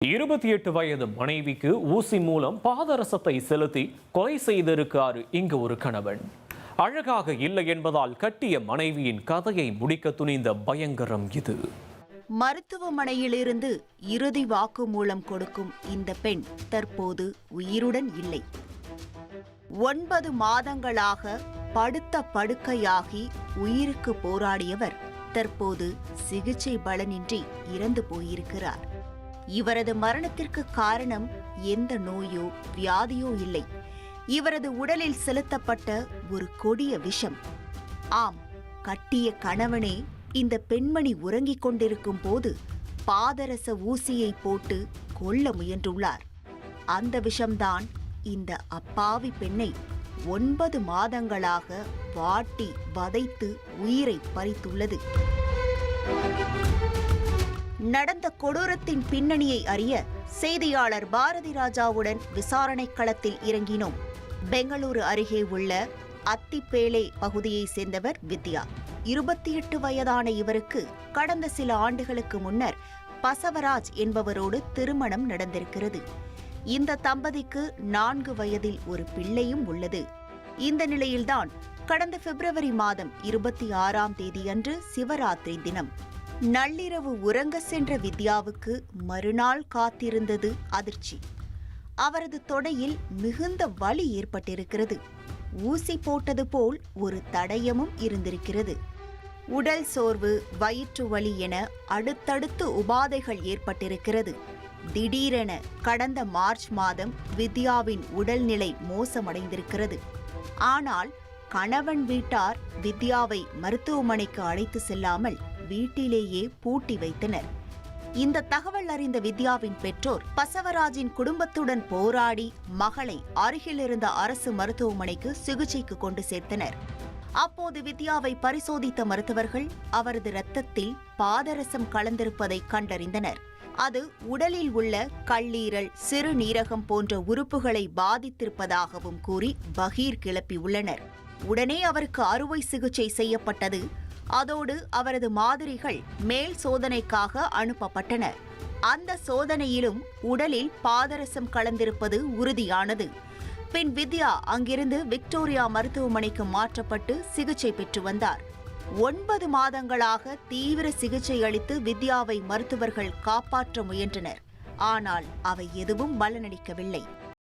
28 வயது மனைவிக்கு ஊசி மூலம் பாதரசத்தை செலுத்தி கொலை செய்திருக்காரு இங்கு ஒரு கணவன். அழகாக இல்லை என்பதால் கட்டிய மனைவியின் கதையை முடிக்க துணிந்த பயங்கரம் இது. மருத்துவமனையிலிருந்து இறுதி வாக்குமூலம் கொடுக்கும் இந்த பெண் தற்போது உயிருடன் இல்லை. 9 மாதங்களாக படுத்த படுக்கையாகி உயிருக்கு போராடியவர் தற்போது சிகிச்சை பலனின்றி இறந்து போயிருக்கிறார். இவரது மரணத்திற்கு காரணம் எந்த நோயோ வியாதியோ இல்லை, இவரது உடலில் செலுத்தப்பட்ட ஒரு கொடிய விஷம். ஆம், கட்டிய கணவனே இந்த பெண்மணி உறங்கிக் கொண்டிருக்கும் போது பாதரச ஊசியை போட்டு கொல்ல முயன்றுள்ளார். அந்த விஷம்தான் இந்த அப்பாவி பெண்ணை 9 மாதங்களாக வாட்டி வதைத்து உயிரை பறித்துள்ளது. நடந்த கொடூரத்தின் பின்னணியை அறிய செய்தியாளர் பாரதி ராஜாவுடன் விசாரணை களத்தில் இறங்கினோம். பெங்களூரு அருகே உள்ள அத்திப்பேளை பகுதியைச் சேர்ந்தவர் வித்யா. 28 வயதான இவருக்கு கடந்த சில ஆண்டுகளுக்கு முன்னர் பசவராஜ் என்பவரோடு திருமணம் நடந்திருக்கிறது. இந்த தம்பதிக்கு 4 வயதில் ஒரு பிள்ளையும் உள்ளது. இந்த நிலையில்தான் கடந்த பிப்ரவரி மாதம் 26ஆம் தேதியன்று சிவராத்திரி தினம் நள்ளிரவு உறங்க சென்ற வித்யாவுக்கு மறுநாள் காத்திருந்தது அதிர்ச்சி. அவரது தொடையில் மிகுந்த வலி ஏற்பட்டிருக்கிறது. ஊசி போட்டது போல் ஒரு தடயமும் இருந்திருக்கிறது. உடல் சோர்வு, வயிற்று வலி என அடுத்தடுத்து உபாதைகள் ஏற்பட்டிருக்கிறது. திடீரென கடந்த மார்ச் மாதம் வித்யாவின் உடல்நிலை மோசமடைந்திருக்கிறது. ஆனால் கணவன் வீட்டார் வித்யாவை மருத்துவமனைக்கு அழைத்து செல்லாமல் வீட்டிலேயே பூட்டி வைத்தனர். இந்த தகவல் அறிந்த வித்யாவின் பெற்றோர் பசவராஜின் குடும்பத்துடன் போராடி மகளை அருகிலிருந்த அரசு மருத்துவமனைக்கு சிகிச்சைக்கு கொண்டு சேர்த்தனர். அப்போது வித்யாவை பரிசோதித்த மருத்துவர்கள் அவரது இரத்தத்தில் பாதரசம் கலந்திருப்பதை கண்டறிந்தனர். அது உடலில் உள்ள கல்லீரல், சிறுநீரகம் போன்ற உறுப்புகளை பாதித்திருப்பதாகவும் கூறி பகீர் கிளப்பியுள்ளனர். உடனே அவருக்கு அறுவை சிகிச்சை செய்யப்பட்டது. அதோடு அவரது மாதிரிகள் மேல் சோதனைக்காக அனுப்பப்பட்டன. அந்த சோதனையிலும் உடலில் பாதரசம் கலந்திருப்பது உறுதியானது. பின் வித்யா அங்கிருந்து விக்டோரியா மருத்துவமனைக்கு மாற்றப்பட்டு சிகிச்சை பெற்று வந்தார். 9 மாதங்களாக தீவிர சிகிச்சை அளித்து வித்யாவை மருத்துவர்கள் காப்பாற்ற முயன்றனர். ஆனால் அவை எதுவும் பலனளிக்கவில்லை.